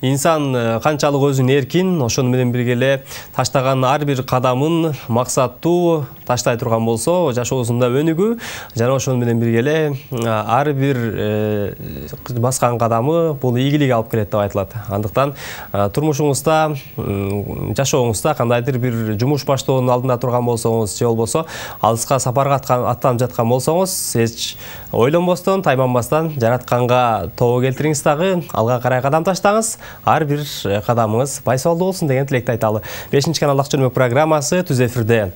инсан канчалык өзүн эркин, ошону менен бирге эле таштаган ар бир кадамын максаттуу таштай турган болсо, жашоосунда өнүгүү жана ошону менен бирге эле ар бир баскан кадамы бул ийгилик алып келет деп айтылат. Андыктан турмушуңузда, жашооңузда кандайдыр бир жумуш баштоонун алдында турган болсоңуз, же болбосо алыска сапарга аттанып жаткан болсоңуз, эч ойлонбостон, тайманбастан жаратканга тобо келтириңиз дагы, алга карай кадам таштаңыз. Ар бир кадамыңыз байсалдуу болсун деген тилекти айталы. 5-чи канал Ак Чөнөмөк программасы түз эфирде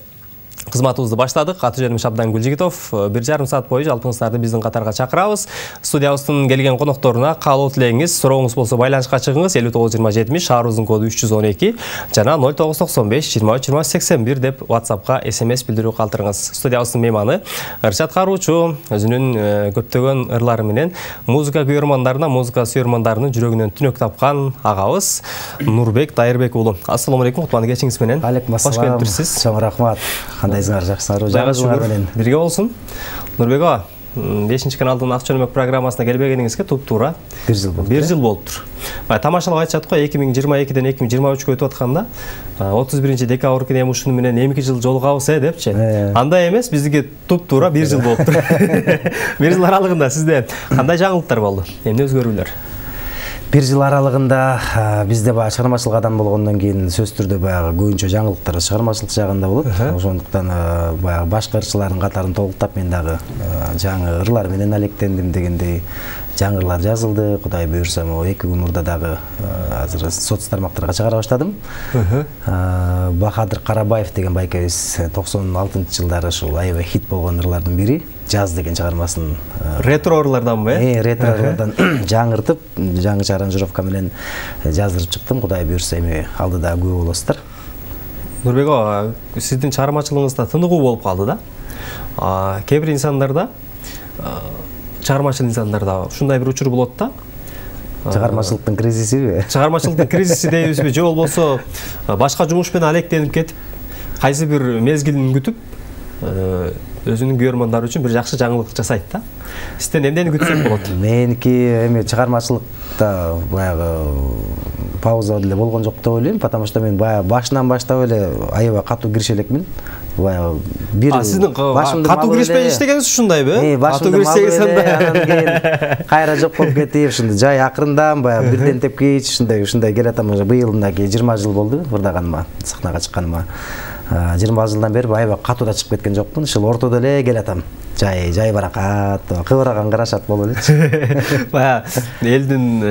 кызматыбызды баштадык. Аты жөнүм Шабдан Гүлжигитов. 1,5 саат бою жалпыңыздарды биздин катарга чакырабыз. Студиябыздын келген конокторуна каалоо тилегиңиз, сурооңуз болсо байланышка чыгыңыз. 59-20-70 шаарыбыздын коду 312 жана 0995-23-20-81 деп WhatsApp'ка SMS билдирүү калтырыңыз. Студиябыздын мейманы Ыршат Каруучу өзүнүн көптөгөн ырлары менен музыка күйөрмандарына, музыка сүйөрмандарынын жүрөгүнөн түнөк тапкан агабыз Нурбек Дайырбек уулу. Ассаламу алейкум, кутман кечиңиз менен. Алейкум ассалам. Кош келипсиз. Чоң рахмат. Кандайсыңар, жакшысыңарбы? Жагышыңар менен бирге болсун. Нурбек ага, 5-чи каналдын Ак Чөнөмөк программасына келбегениңизге туп-туура 1 жыл болду. 1 жыл болуптур. Тамашалап айтышат го, 2022ден 2023гө өтүп атканда 31 декабрь күнү ушуну менен 2 жыл жолугабыз депчи. Андай эмес, биздики туп-туура 1 жыл болуптур. 1 жыл аралыгында сизде кандай жаңылыктар болду? Эмне өзгөрүүлөр? 1 жыл аралыгында бизде баягы чыгармачылык адам болгондон кийин сөз түрдө баягы көбүнчө жаңылыктар чыгармачылык жагында болот. Ошондуктан баягы башка ырчылардын катарын толуктап мен дагы жаңы ырлар менен алектендим дегендей жаңы ырлар жазылды. Кудай буйрса, 2 күн мурда дагы азыр соц тармактарга чыгара баштадым. Бахадыр Карабаев деген байкебиз 96-жылдары ушул аябай хит болгон ырлардын бири Жаз деген чыгармасын ретро ырларданбы? Ретро ырлардан жаңыртып, жаңыча аранжировка менен жаздырып чыктым. Кудай буйрса, эми алдыда күбө болосуздар. Нурбек ага, сиздин чыгармачылыгыңызда тыныгуу болуп калды да. Кээ бир инсандарда, чыгармачыл инсандарда ушундай бир учур болот да. Чыгармачылыктын кризисиби? Чыгармачылыктын кризиси дейбизби, же болбосо башка жумуш менен алектенип кетип, кайсы бир мезгилин күтүп, өзүнүн күйөрмандары үчүн бир жакшы жаңылык жасайт да. Сизден эмнени күтсөк болот? Меники эми чыгармачылыкта баягы пауза деле болгон жок деп ойлойм, потому что мен баягы башынан баштап эле аябай катуу киреше элекмин. Баягы бир сиздин катуу киришпей иштегениңиз ушундайбы? Катуу киришсеңиз анан кийин кайра жок болуп кетип, ушундай жай акырындан баягы бирден тепкич ушундай келатам. Быйыл мындай 20 жыл болду ырдаганыма, сахнага чыкканыма. 20 жылдан бери аябай катуу да чыгып кеткен жокмун. Ушул ортодо эле келатам. Жай баракат, кыбыраган карашат болуп элечи. Баягы элдин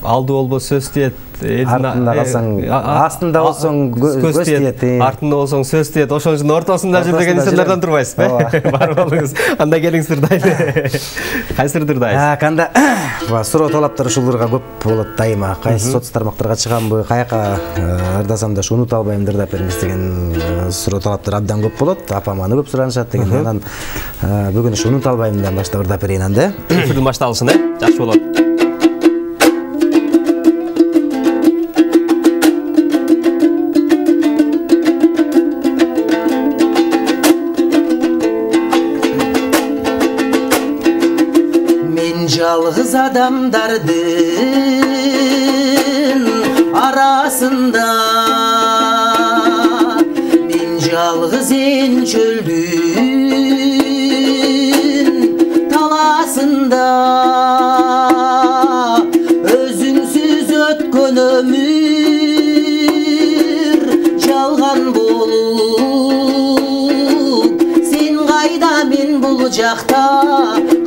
алды болбосо сөз тиет, артында калсаң, астында болсоң көз тиет, артында болсоң сөз тиет. Ошонун ортосунда жүрген инсандардан турбайсызбы? Бар болуңуз. Анда келиңиз ырдайлы. Кайсы ырды ырдайсыз? Канда суроо талаптар ушуларга көп болот дайыма. Кайсы соц тармактарга чыганбы, каяка ырдасам да унута албайм ырдап бериңиз деген суроо талаптар абдан көп болот. Апам аны көп суранышат деген. Анан бүгүн ушу унута албаймдан баштап ырдап берейин анда. Эфирдин башталышын, жакшы болот. Мен жалгыз адамдардын арасында, мен жалгыз эн чөлдүн өзүңсүз өткөн өмүр жалган болуп, сен кайда, мен бул жакта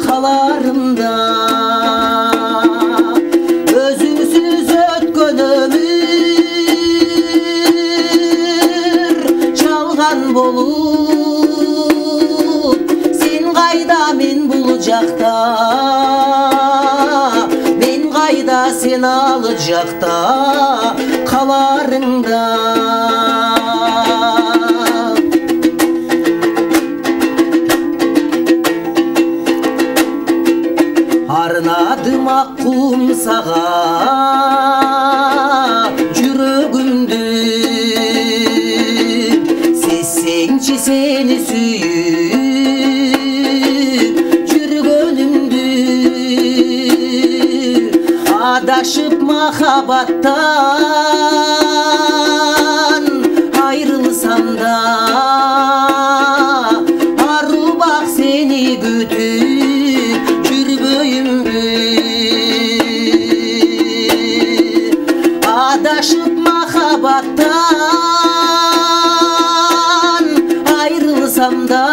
каларымда. Өзүңсүз өткөн өмүр жалган болуп, сен кайда, мен бул жакта, мен кайда, сен ал жакта каларыңда. Арнадым ак кумсага жүрөгүмдү, сезсеңчи сени сүйүп жүргөнүмдү. Адашып махабаттан айрылсам да ару бак сени күтүп жүрбөйүмбү адашып махабаттан айрылсам да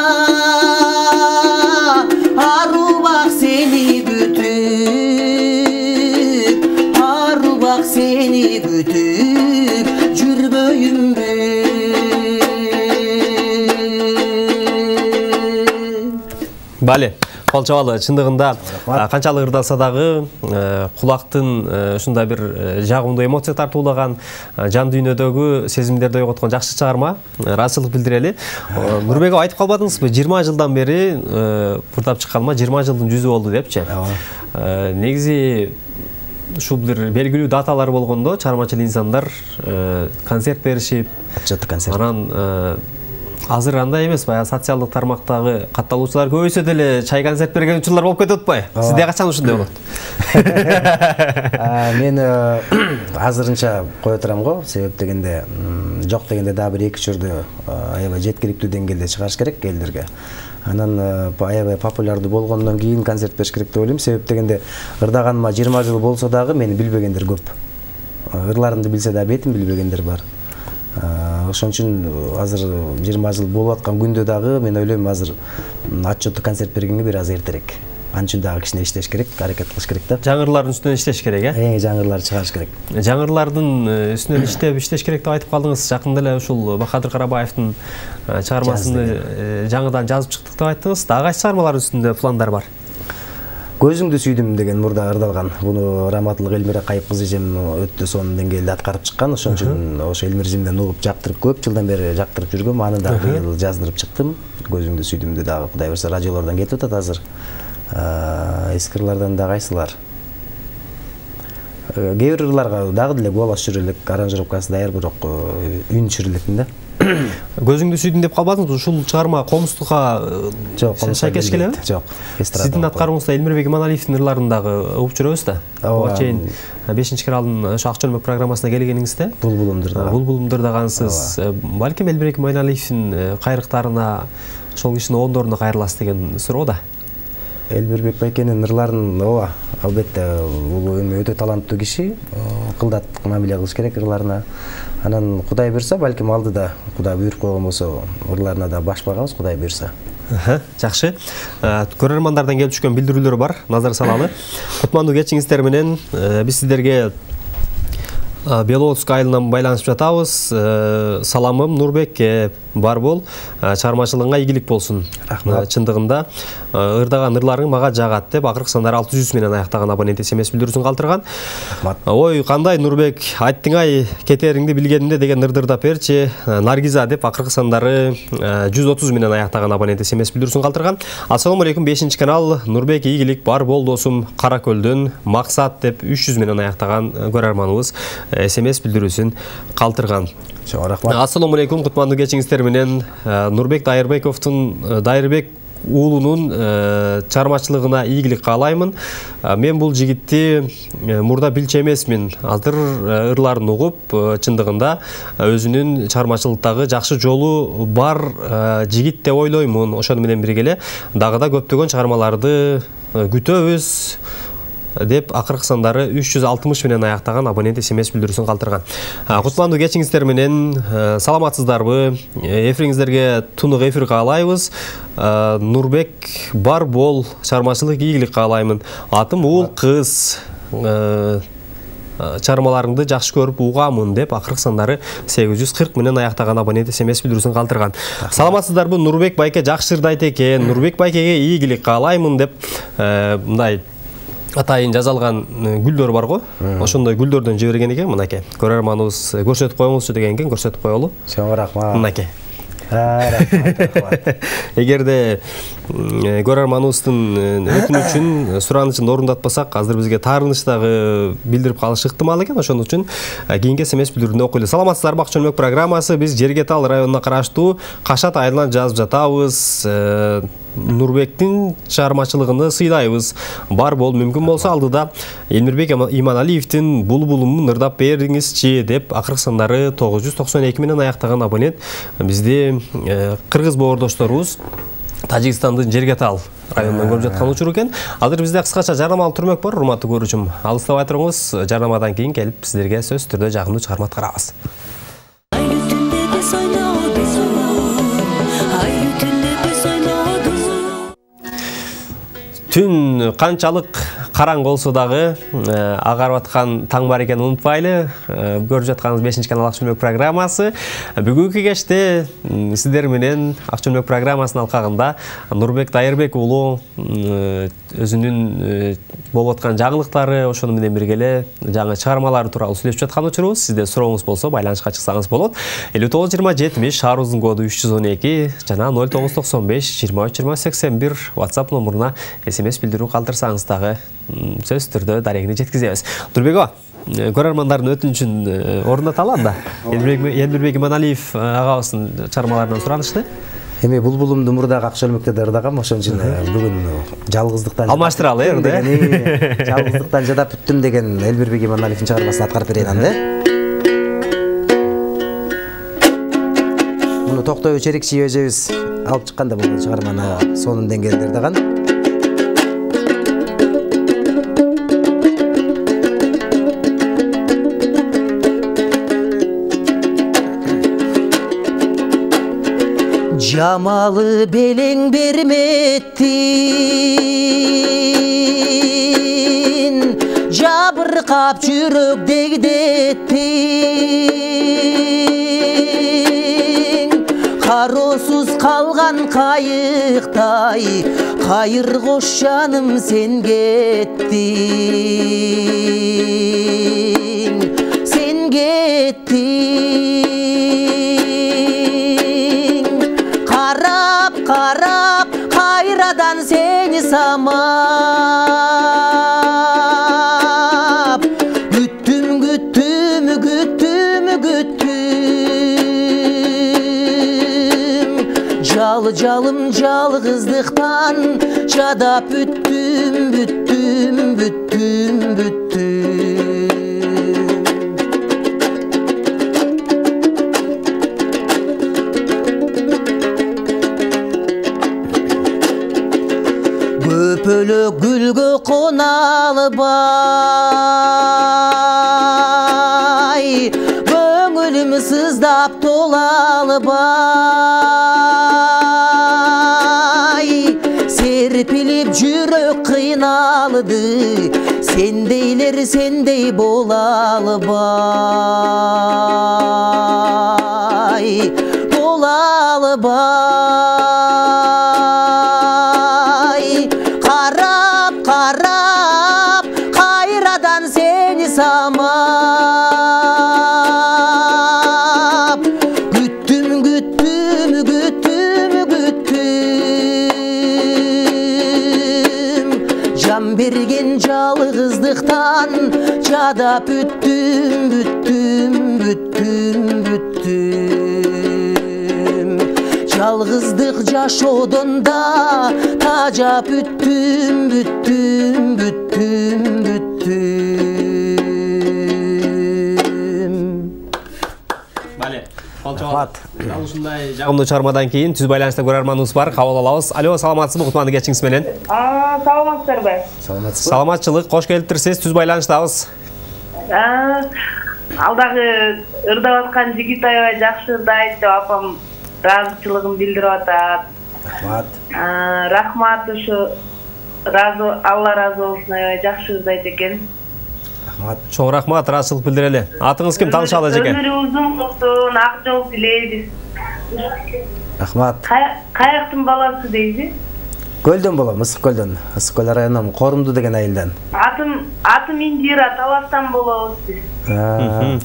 ару бак сени күтүп ару бак сени күтүп жүрбөйүмбү Бале, кол чабалы, чындыгында канчалык ырдалса дагы кулактын ушундай бир жагымдуу эмоция тартуулаган, жан дүйнөдөгү сезимдерди ойготкон жакшы чыгарма, ыраазычылык билдирели. Нурбек айтып калбадыңызбы, 20 жылдан бери бурдап чыкканыма 20 жылдын жүзү болду депчи. Негизи ушул бир белгилүү даталар болгондо чыгармачыл инсандар концерт беришип, отчеттик концерт. Анан азыр андай эмес, баягы социалдык тармактагы катталуучулар көбөйсө деле чай концерт берген учурлар болуп кетип атпайбы? Сизде качан ушундай болот? Мен азырынча кое турам го, себеп дегенде жок дегенде дагы бир 2 учурду аябай жеткиликтүү деңгээлде чыгарыш керек элдерге. Анан аябай популярдуу болгондон кийин концерт бериш керек деп ойлойм. Себеп дегенде ырдаганыма 20 жыл болсо дагы мени билбегендер көп. Ырларымды билсе да бетин билбегендер бар. Ошон үчүн азыр 20 жыл болуп аткан күндө дагы мен ойлойм азыр отчеттик концерт бергенге бир аз эртерээк. Анын үчүн дагы кичине иштеш керек, аракет кылыш керек да. Жаңырлардын үстүнөн иштеш керек, жаңырларды чыгарыш керек. Жаңырлардын үстүнөн иштеш керек деп айтып калдыңыз. Жакында эле ушул Бахадыр Карабаевдин чыгармасын жаңыдан жазып чыктык деп айттыңыз. Дагы кайсы чыгармалар үстүндө пландар бар? Көзүңдү сүйдүм деген мурда ырдалган. Буну Раматылык Элмира Кайыпкызы эжем өтө сонун деңгээлде аткарып чыккан. Ошон үчүн ошо Элмир эжемден угуп жактырып, көп жылдан бери жактырып жүргөм. Аны да быйыл жаздырып чыктым. Көзүңдү сүйдүмдү дагы Кудай берсе радиолордон кетип атат азыр. Эскирлерден да кайсылар. Кээ бир ырларга дагы деле голос жүрөлүк, аранжировкасы даяр, бирок үн жүрөлөкмүн да. Көзүңдү сүйдүм деп калбадыңызбы? Ушул чыгарма комустукка шайкеш келеби? Жок. Сиздин аткаруңузда Элмирбек Иманалиевдин ырларын дагы угуп жүрөбүз да. Буга чейин 5-киралдын ошо Акчөлмөк программасына келгениңизде Булбулумдур дагансыз. Балким Элмирбек Иманалиевдин кайрыктарына, ошол кишинин оондоруна кайрыласыз деген суроо да. Элмирбек байкенин ырларын албетте бул өтө таланттуу киши, кылдат мамиле кылыш керек ырларына. Анан Кудай буйрса, балким алдыда Кудай буйруп койгон болсо, ырларына да баш барганбыз, Кудай буйрса. Жакшы. Көрөрмандардан келип түшкөн билдирүүлөр бар, назар салалы. Кутмандуу кечиңиздер менен биз сиздерге Беловодск айылынан байланышып жатабыз. Саламым Нурбекке бар бол, чыгармачылыгыңа ийгилик болсун. Рахмат. Чындыгында ырдаган ырларың мага жагат деп акыркы сандар 600 менен аяктаган абонент SMS билдирүүсүн калтырган. Рахмат. Ой, кандай Нурбек, айттың-ай, кетериңди билгенимде деген ырдырдап берчи. Наргиза деп акыркы сандары 130 менен аяктаган абонент SMS билдирүүсүн калтырган. Ассаламу алейкум, 5-канал. Нурбек, ийгилик бар бол досум. Каракөлдөн Максат деп 300 менен аяктаган көрөрманыбыз SMS билдирүүсүн калтырган. Рахмат. Ассаламу алейкум, кутмандуу кечиңиздер менен Нурбек Дайырбек уулунун чыгармачылыгына ийгилик каалаймын. Мен бул жигитти мурда билчү эмесмин. Азыр ырларын угуп, чындыгында өзүнүн чыгармачылыктагы жакшы жолу бар жигит деп ойлоймун. Ошону менен бирге эле дагы да көптөгөн чыгармаларды күтөбүз деп акыркы сандары 360 менен аяктаган абонент SMS билдирүүсүн калтырган. Кутмандуу кечиңиздер менен саламатсыздарбы? Эфириңиздерге тунук эфир каалайбыз. Нурбек бар бол, чыгармачылык ийгилик каалаймын. Атым уул кыз. Чыгармаларыңды жакшы көрүп угамын деп акыркы сандары 840 менен аяктаган абонент SMS билдирүүсүн калтырган. Саламатсыздарбы? Нурбек байке жакшы ырдайт экен. Нурбек байкеге ийгилик каалаймын деп мындай атайын жазалган гүлдөр бар го. Ошондой гүлдөрдөн жиберген экен мынакей. Көрөрманыбыз көрсөтүп коюңузчу деген экен, көрсөтүп коелу. Чоң рахмат. Мынакей. Рахмат. Эгерде көрөрманыбыздын өтүнүчүн суранычын орундатпасак азыр бизге таарыныч дагы билдирип калышы ыктымал экен. Ошон үчүн кийинки СМС билдирүүнү окуйлу. Саламатсыздар, Бак Чөлмөк программасы. Биз Жерге Тал районуна караштуу Кашат айылынан жазып жатабыз. Нурбектин чыгармачылыгын сыйлайбыз. Бар болуп мүмкүн болсо алдыда Элмирбек Иманалиевдин Булбулумун ырдап бериңизчи деп акыркы сандары 992 менен аяктаган абонент бизди кыргыз боордошторубуз Тажикстандын Жерге Тал районунан көрүп жаткан учур экен. Азыр бизде кыскача жарнамалык түрмөк бар, урматтуу көрүүчүм. Алыстабай туруңуз, жарнамадан кийин келип сиздерге сөзсүз түрдө жагымдуу чыгарма аткарабыз. Түн канчалык караңгы болсо дагы агарып аткан таң бар экенин унутпайлы. Көрүп жатканыңыз 5-канал Ак Чөлмөк программасы. Бүгүнкү кечте сиздер менен Ак Чөлмөк программасынын алкагында Нурбек Дайырбек уулу өзүнүн болуп аткан жаңылыктары, ошону менен бирге эле жаңы чыгармалары тууралуу сүйлөшүп жаткан учурубуз. Сизде сурооңуз болсо байланышка чыксаңыз болот. 592070 шаарыбыздын коду 312 жана 0995 232081 WhatsApp номуруна СМС билдирүү калтырсаңыз дагы сөз түрдө дарегине жеткизебиз. Нурбек көрөрмандардын өтүнүчүн орундаталы анда. Элмирбек Иманалиев агабыздын чыгармаларынан суранышты. Эми Булбулумду мурдагы Ак Чөлмөктө да ырдагам, ошон үчүн бүгүн жалгыздыктан алмаштыралы жалгыздыктан жадап бүттүм деген Элмирбек Иманалиевдин чыгармасын аткарып берейин анда. Муну Токтой Черикчи эжебиз алып чыкканда бул чыгарманы сонун деңгээлде ырдаган. Жамалы белең берметтин, жабыркап жүрөк дегдеттин. Кароосуз калган кайыктай, кайыр кош жаным сен кеттиң, сен кеттиң. Карап, кайрадан сени самап, күттүм, күттүм, күттүм, күттүм. Жалым жалгыздыктан жадап бүттүм, бүттүм, бүттүм, бүттүм. Көпөлөк гүлгө кона албай, көңүлүм сыздап тола албай. Серпилип жүрөк кыйналды, сендейлер сендей бола албай, бола албай. Карап, кайрадан сени самап, күттүм, күттүм, күттүм, күттүм. Жан берген жалгыздыктан жадап бүттүм, бүттүм, бүттүм, бүттүм. Жалгыздык жашоодон да тажап бүттүм, бүттүм, бүттүм, бүттүм. Бале, ушундай жагымдуу чыгармадан кийин түз байланышта көрөрманыбыз бар, кабыл алабыз. Алло, саламатсызбы? Кутмандуу кечиңиз менен. Саламатсыздарбы? Саламатчылык, кош келиптирсиз. Түз байланыштабыз. Алдагы ырдап аткан жигит аябай жакшы ырдайт деп апам ыраазычылыгын билдирип атат. Рахмат, ушу Алла разы болсун, аябай жакшы ырдайт экен. Чоң рахмат, ыраазычылык билдирели. Атыңыз ким, таанышалы эжеке? Өмүрү узун болсун, ак жол тилейбиз. Рахмат. Каяктын баласы дейсиз? Көлдөн болом, Ысык Көлдөн. Ысык Көл районунан Корумду деген айылдан. Атым Индира, Таластан болобуз биз.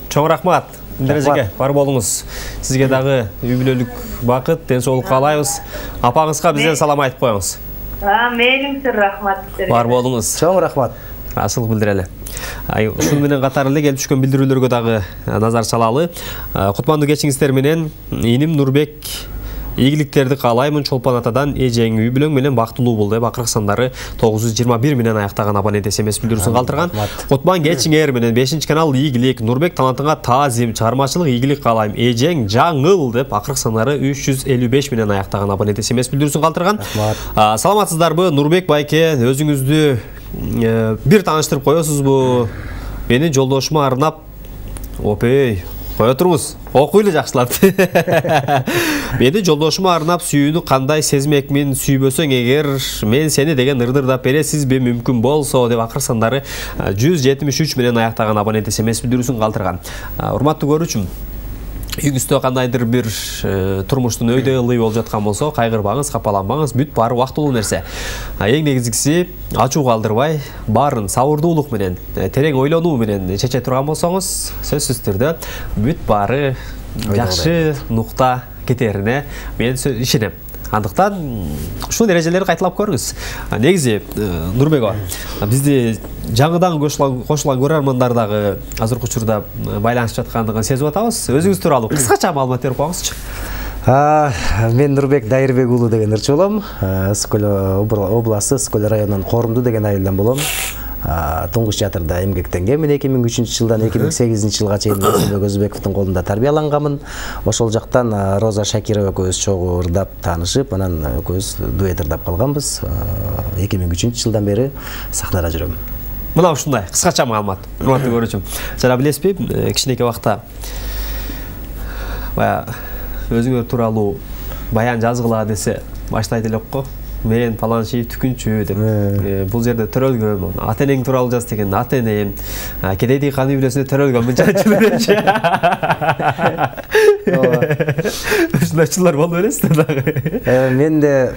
Чоң рахмат. Эже бар болуңуз. Сизге дагы үй бүлөлүк бакыт, ден соолук каалайбыз. Апаңызга бизден салам айтып коюңуз. Мейлиңиздер, рахмат. Бар болуңуз. Чоң рахмат. Асыл билдирели. Ушун менен катары эле келип түшкөн билдирүүлөргө дагы назар салалы. Кутмандуу кечиңиздер менен иним Нурбек ийгиликтерди каалаймын. Чолпон атадан эжең үй бүлөң менен бактылуу бол деп акыркы сандары 921 менен аяктаган абонент SMS билдирүүсүн калтырган. Кутман кечиңер менен 5-канал ийгилик, Нурбек талантыңа таазим, чыгармачылык ийгилик каалайм. Эжең жаңыл деп акыркы сандары 355 менен аяктаган абонент SMS билдирүүсүн калтырган. Саламатсыздарбы, Нурбек байке, өзүңүздү бир тааныштырып коесузбу? Мени жолдошума арнап, опей, кое туруңуз. Окуйлу жакшылап. Мени жолдошума арнап сүйүүнү кандай сезмекмин, сүйбөсөң эгер мен сени деген ырдырдап бересизби, мүмкүн болсо деп акыркы сандары 173 менен аяктаган абонент SMS билдирүүсүн калтырган. Урматтуу көрүүчүм, үйүңүздө кандайдыр бир турмуштун өйдө ылдый болуп жаткан болсо, кайгырбаңыз, капаланбаңыз, бүт баары убактылуу нерсе. Эң негизгиси ачуу калтырбай, баарын сабырдуулук менен, терең ойлонуу менен чече турган болсоңуз, сөзсүз түрдө бүт баары жакшы нукта кетерине мен ишенем. Андыктан ушул эрежелерди кайталап көрүңүз. Негизи Нурбек бизди жаңыдан кошулган көрөрмандар дагы азыркы учурда байланышып жаткандыгын сезип атабыз. Өзүңүз тууралуу кыскача маалымат берип коюңузчу. Мен Нурбек Дайырбек уулу деген ырчы болом. Скөл областы Скөл районунун Корумду деген айылдан болом. Туңгуш жатырда эмгектенгем. Мен 2003 жылдан 2008 жылга чейин Өзбек Өзбековдун колунда тарбиялангамын. Ошол жактан Роза Шакирова экөөбүз чогуу ырдап таанышып, анан экөөбүз дуэт ырдап калганбыз. 2003 жылдан бери сахнада жүрөм. Мына ушундай кыскача маалымат. Урматтуу көрүүчүм. Жана билесизби, кичинекей убакта бая өзүңөр тууралуу баян жазгыла десе баштайт элек го. Мен паланчы түкүнчү деп. Бул жерде төрөлгөм. Ата-энең тууралуу жаз деген ата-энем. Кедейди каны билесине төрөлгөм. Мынчачылар. Ушундайчылар болуп бересиздер дагы. Мен де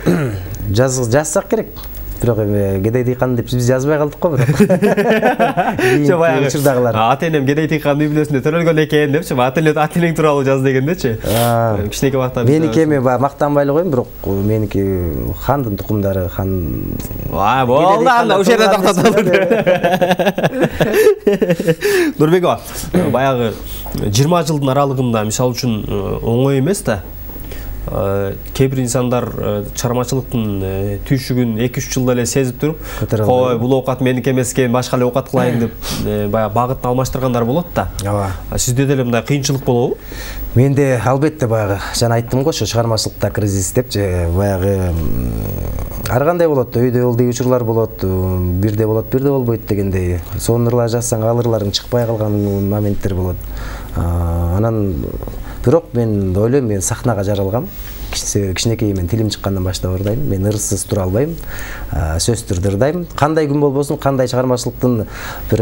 жазсак керек. Бирок кедейди каны деп биз жазбай калдык го бирок. Жо баягы учурдагылар. Ата-энем кедейди каны үй бүлөсүндө төрөлгөн экен депчи, ата-энең тууралуу жаз дегендечи. Кичинекей убакта меники эми мактанбай эле коем, бирок меники хандын тукумдары, хан. Болду, анда ушул жерде токтотолду. Нурбек баягы 20 жылдын аралыгында мисалы үчүн оңой эмес да. Кээ-бир инсандар чыгармачылыктын түйшүгүн 2-3 жылда эле сезип туруп, кой бул оокат меники эмес экен, башка эле оокат кылайын деп баягы багытын алмаштыргандар болот да. Ооба. Сизде деле мындай кыйынчылык болобу? Менде албетте баягы жана айттым го, чыгармачылыкта кризис депчи, баягы ар кандай болот, өйдө ылдый учурлар болот, бирде болот, бирде болбойт дегендей. Сонун ырлар жазсаң, ал ырларың чыкпай калган моменттер болот. Анан бирок мен ойлойм, мен сахнага жаралгам. Кичинекей мен тилим чыккандан баштап ырдайм. Мен ырсыз тура албайм. Сөз түрдө ырдайм. Кандай күн болбосун, кандай чыгармачылыктын бир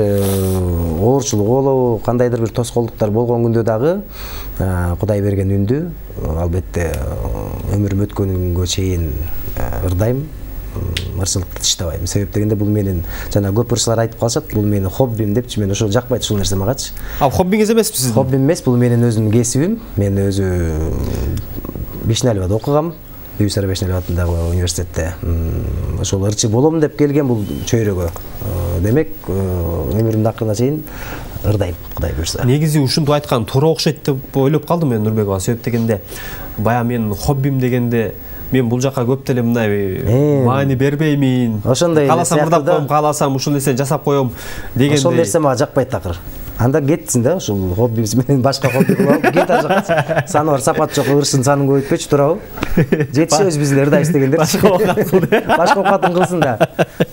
оорчулугу болобу, кандайдыр бир тоскоолдуктар болгон күндө дагы Кудай берген үндү албетте өмүрүм өткөнгө чейин ырдайм. Ырчылыкты тыштабайм. Себеп дегенде бул менин жана көп ырчылар айтып калышат, бул менин хоббим депчи. Мен ошол жакпайт ушул нерсе магачы. Хоббиңиз эмеспи сиздин? Хоббим эмес, бул менин өзүмдүн кесибим. Мен өзү Бешнәлибада окугам. Бүйсара Бешнәлиев атындагы университетте. Ошол ырчы болом деп келген бул чөйрөгө. Демек, өмүрүмдүн акырына чейин ырдайм, Кудай буйрса. Негизи ушунду айткан туура окшойт деп ойлоп калдым мен Нурбек ага. Себеп дегенде бая мен хоббим дегенде мен бул жака көп деле мындай маани бербеймин. Ошондой каласам ырдап коем, каласам ушул нерсени жасап коем дегенде. Ошол нерсе мага жакпайт такыр. Анда кетсин да, ушул хоббибиз менен башка хобби кылып, кет ажак. Саны бар, сапат жок, ырсын санын көбөйтпөчү, туурабы? Жетишебиз биз ырдайбыз дегендер. Башка Башка оокатын кылсын да.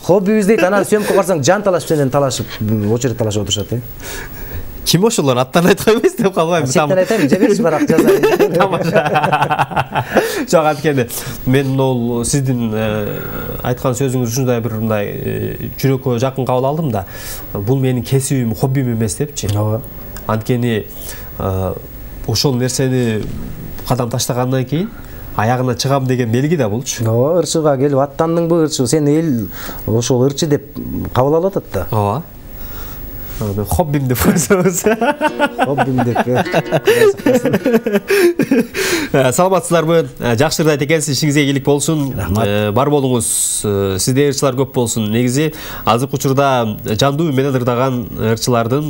Хоббибиз дейт, анан сөмкө барсаң жан талашып сенен талашып, очередь талашып отурушат. Ким ошолор? Аттан айткан эмес деп калбайм. Сеттен айтайм, жебериш барак жазайын. Тамаша. Жок, анткени мен могул сиздин айткан сөзүңүз ушундай бир мындай жүрөккө жакын кабыл алдым да. Бул менин кесибим, хоббим эмес депчи. Ооба. Анткени ошол нерсени кадам таштагандан кийин аягына чыгам деген белги да болчу. Ооба, ырчыга келип аттандыңбы, ырчы сени эл ошол ырчы деп кабыл алып атат да. Ооба. Хоббим деп қойсаңыз. Хоббим деп. Саламатсыздарбы? Жакшы ырдайт экенсиз, ишиңизге ийгилик болсун. Бар болуңуз. Сизде ырчылар көп болсун. Негизи азыркы учурда жандуу менен ырдаган ырчылардын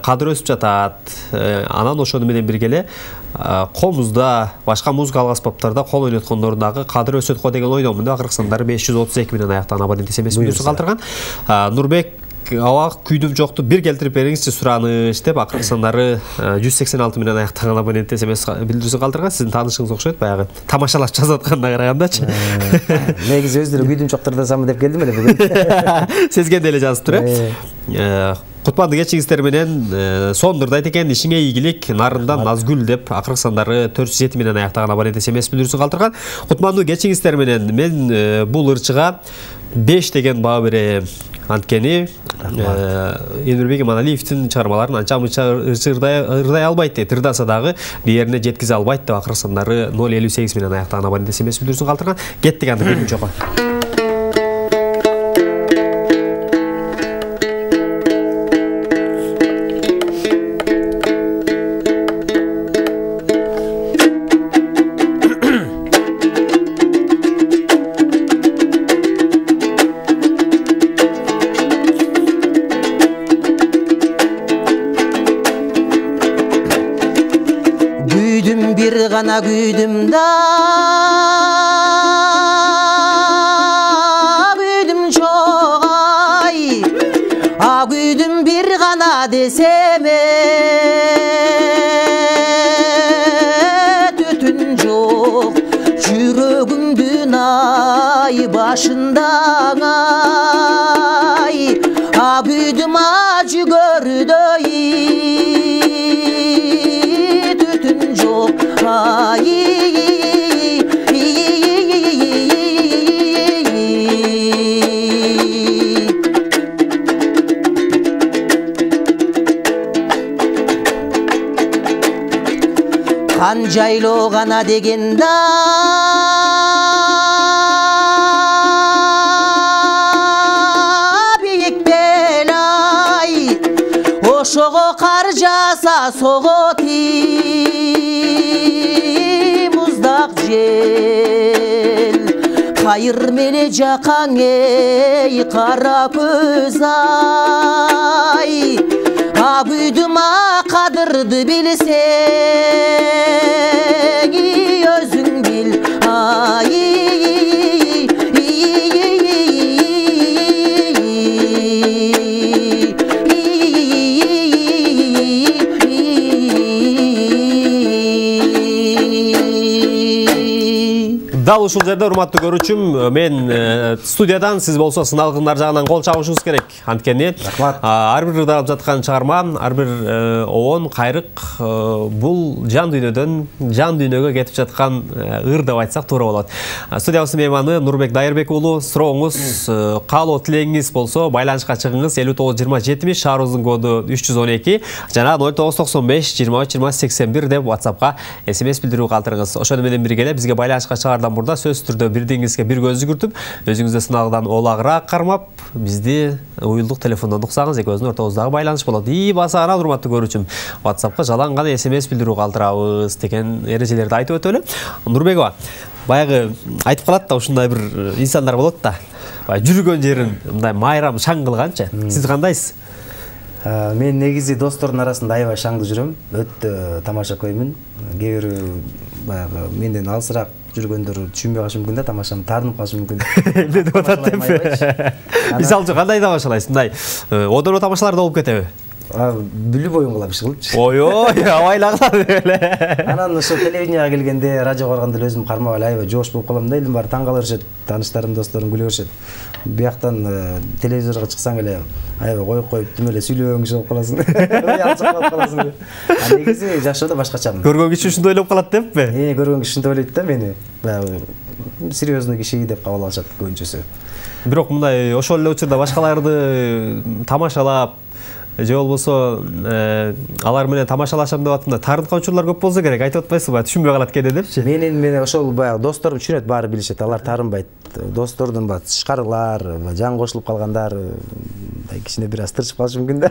кадыры өсүп жатат. Анан ошону менен бирге эле колубузда, башка музыкалык аспаптарда кол ойноткондордун дагы кадыры өсөт го деген ойдомун. Акыркы сандары 532 менен аяктаган абонент SMS видеосу калтырган. Нурбек аба күйдүм жокту бир келтирип бериңизчи сураныш деп акыркы сандары 186 менен аяктаган абонент SMS билдирүүсү калтырган. Сиздин таанышыңыз окшойт, баягы тамашалап жазып атканына карагандачы. Негизи өздөрү күйдүм жоктурдасамы деп келдим эле бүгүн. Сезген эле жазып тур. Кутманды кечиңиздер менен сонун ырдайт экен, ишиңе ийгилик, нарындан Назгүл деп акыркы сандары 407 менен аяктаган абонент SMS билдирүүсү калтырган. Кутманды кечиңиздер менен мен бул ырчыга 5 деген баа берем. Анткени Элмирбек Иманалиевдин чыгармаларын анча-мынча ырдай албайт дейт. Ырдаса дагы биерине жеткизе албайт деп акыркы сандары 058 менен аяктаган абонент SMS билдирүүсүн калтырган. Кеттик анда бөлүм жокко. Gana güydüm da güydüm çok ay güydüm bir gana deseme tütün çok yüreğimdün ay başından ay güydüm acı gördü tütün çok ay Kanjaylo gana degenda biyik belay oşoğu kar jasa soğoti muzdaq jel kayır mene jakan ey kara göz ay güydüm kadırdı bilseng özün bil ay Дал ушул жерде урматтуу көрүүчүм, мен студиядан сиз болсо сыналгындар жагынан кол чабышыңыз керек. Анткени ар бир ырдалып жаткан чыгарма, ар бир оон кайрык бул жан дүйнөгө кетип жаткан ыр деп айтсак туура болот. Студиябыздын мейманы Нурбек Дайырбек уулу. Сурооңуз, каалоо тилегиңиз болсо байланышка чыгыңыз. 59-20-70 шаарыбыздын коду 312 жана 0995-23-20-81 деп WhatsAppка SMS билдирүү калтырыңыз. Ошону менен бирге эле бизге байланышка чыгардан мурда сөз түрдө бирдиңизге бир көз жүгүртүп, өзүңүздө сыналгыдан олагыраак кармап, бизди уюлдук телефондон уксаңыз, экөөбүздүн ортобуздагы байланыш болот. Басаран урматтуу көрүүчүм, WhatsAppка жалаң гана SMS билдирүү калтырабыз деген эрежелерди айтып өтөлү. Нурбек аба, баягы айтып калат да, ушундай бир инсандар болот да. Жүргөн жерин мындай майрам шаң кылганчы. Сиз кандайсыз? Мен негизи достордун арасында аябай шаңдуу жүрөм. Өтө тамаша көймүн. Кээ бирөө баягы менден алысыраак жүргөндөр түшүнбөй калышы мүмкүн да, тамашамды таарынып калышы мүмкүн. Эмне деп атат деп. Мисалы кандай тамашалайсыз? Мындай одоно тамашалар да болуп кетеби? Бүлүп оюн кылам иш кылыпчы. Ой, абайлаган эле. Анан ошо телевиденияга келгенде, радиого барганда эле өзүм кармап эле аябай жоош болуп калам да, элдин баары таң кала беришет, тааныштарым, досторум күлө беришет. Бияктан телевизорго чыксаң эле аябай коюп түм эле сүйлөгөн киши болуп каласың. Уялчык болуп каласың. Негизи жашоодо башкачамын. Көргөн киши ушундай ойлоп калат деппи? Көргөн киши ушундай ойлойт да мени. Баягы серьезный киши деп кабыл алышат көбүнчөсү. Бирок мындай ошол эле учурда башкаларды тамашалап же болбосо алар менен тамашалашам деп атымда таарынткан учурлар көп болсо керек, айтып атпайсызбы? Түшүнбөй калат кээде депчи. Менин ошол баягы досторум түшүнөт, баары билишет, алар таарынбайт. Достордун тышкарылар, жан кошулуп калгандар кичине бир аз тырчып калышы мүмкүн да.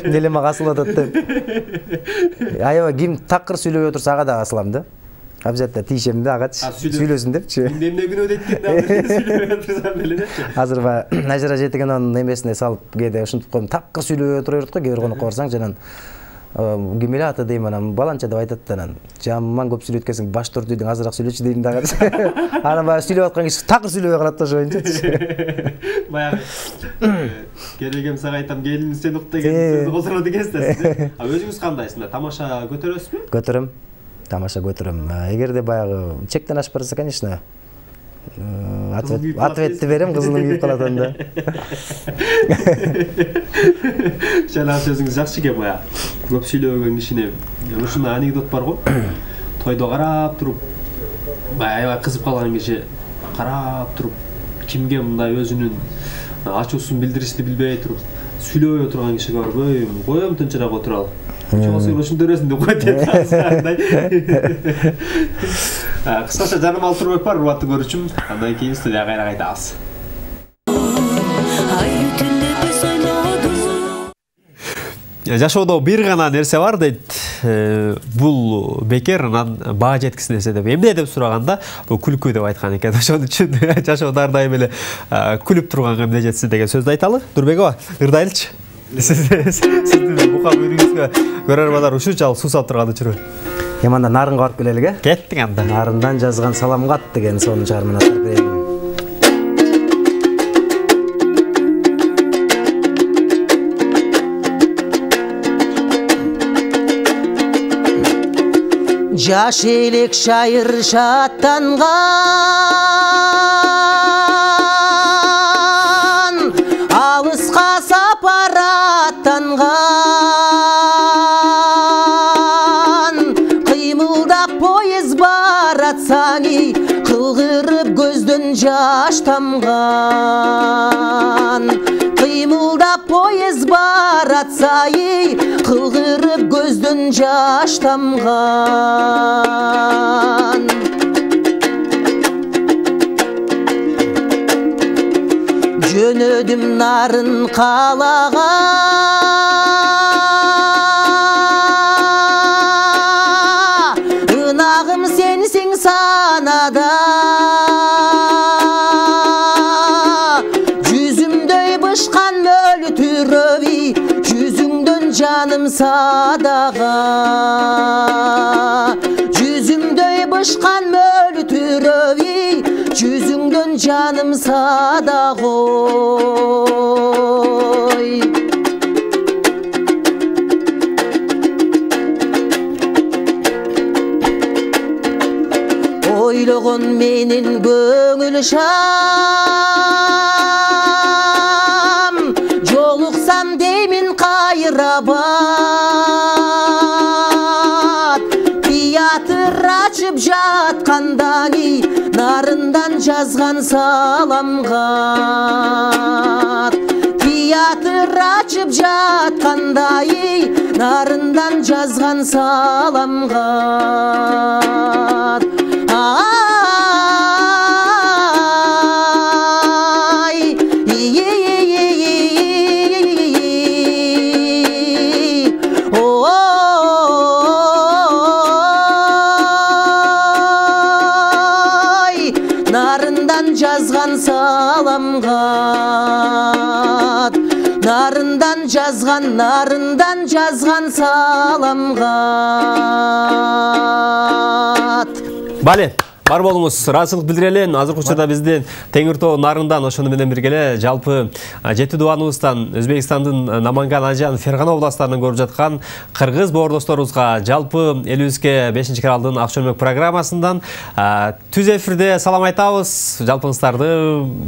Эмне мага асылып атат деп. Аябай ким такыр сүйлөп отурса ага да асылам да. Обязательно тийишем да агачы сүйлөсүн депчи. Эмне күнөө дейт сүйлөп отурсам эле депчи. Азыр баягы ажыра жетеген анын эмесине салып кээде ушинтип коем, такыр сүйлөп отура берет го, кээ бир конокко барсаң жанан ким эле аты дейм, анан баланча деп айтат да, анан жаман көп сүйлөйт экенсиң, баш тортуйдуң азыраак сүйлөчү дейм дагы. Анан баягы сүйлөп аткан киши такыр сүйлөбөй калат да ошоюнча. Баягы келгем сага айтам, келин сен укта деген сөздү козгоро дегенсиз да. Өзүңүз кандайсыздар? Тамаша көтөрөсүзбү? Көтөрөм. Тамаша көтөрөм. Эгерде баягы чектен ашып барса, конечно, ответти берем, кызылым кийип калат анда. Жана сөзүңүз жакшы экен, баягы көп сүйлөбөгөн кишине ушундай анекдот бар го. Тойдо карап туруп, аябай кызып калган киши карап туруп, кимге мындай өзүнүн ачуусун билдиришти билбей туруп сүйлөбөй отурган кишиге барып, "Ой, коем тынчыраак отуралы. Чоосуң ушунду өрөсүң" деп койт деп атсаңдай. Кыскача Жанымал Турбек бар, урматтуу көрүүчүм. Андан кийин студияга кайра кайтабыз. Жашоодо бир гана нерсе бар дейт. Бул бекер, анан баа жеткис нерсе деп. Эмне деп сураганда, бул күлкү деп айткан экен. Ошон үчүн жашоодо ар дайым эле күлүп турганга эмне жетсин деген сөздү айталы. Турбекова, ырдайлычы. Сиздин бука үйрүңүзгө көрөрмандар ушунчалык суу сап турган учуру. Анда нарынга барып келелиге. Кеттик анда. Нарындан жазган саламгат деген сонун чыгарманы айтып берейин. Жаш элек шайыр шаттанган, алыска сапар аттанган, кыймылдап поезд баратсаң, кылгырып көздөн жаш тамган. Кыймылдап поезд баратсай, кылгырып көздөн жаш тамган. Жөнөдүм нарын калага, ынагым сенсиң санада, жүзүмдөй бышкан мөлтүрөбү, жүзүңдөн жаным садага. Жүзүмдөй бышкан мөлтүрөбү, жүзүңдөн жаным садагой. Ойлогон менин көңүл шам, жолуксам деймин кайрабат. Театр ачып жаткандан, нарындан жазган саламгат. Театр ачып жаткандай, нарындан жазган саламгат. Нарындан жазган саламгат, нарындан жазган саламгат. Бале, бар болуңуз, ыраазычылык билдирели. Азыркы учурда биздин Теңиртоо нарындан ошону менен бирге жалпы жети дубаныбыздан Өзбекстандын Наманган, Ажан, Фергана областарынан көрүп жаткан кыргыз боордошторубузга жалпы элибизге 5-кыралдын Ак чөлмөк программасынан түз эфирде салам айтабыз. Жалпыңыздарды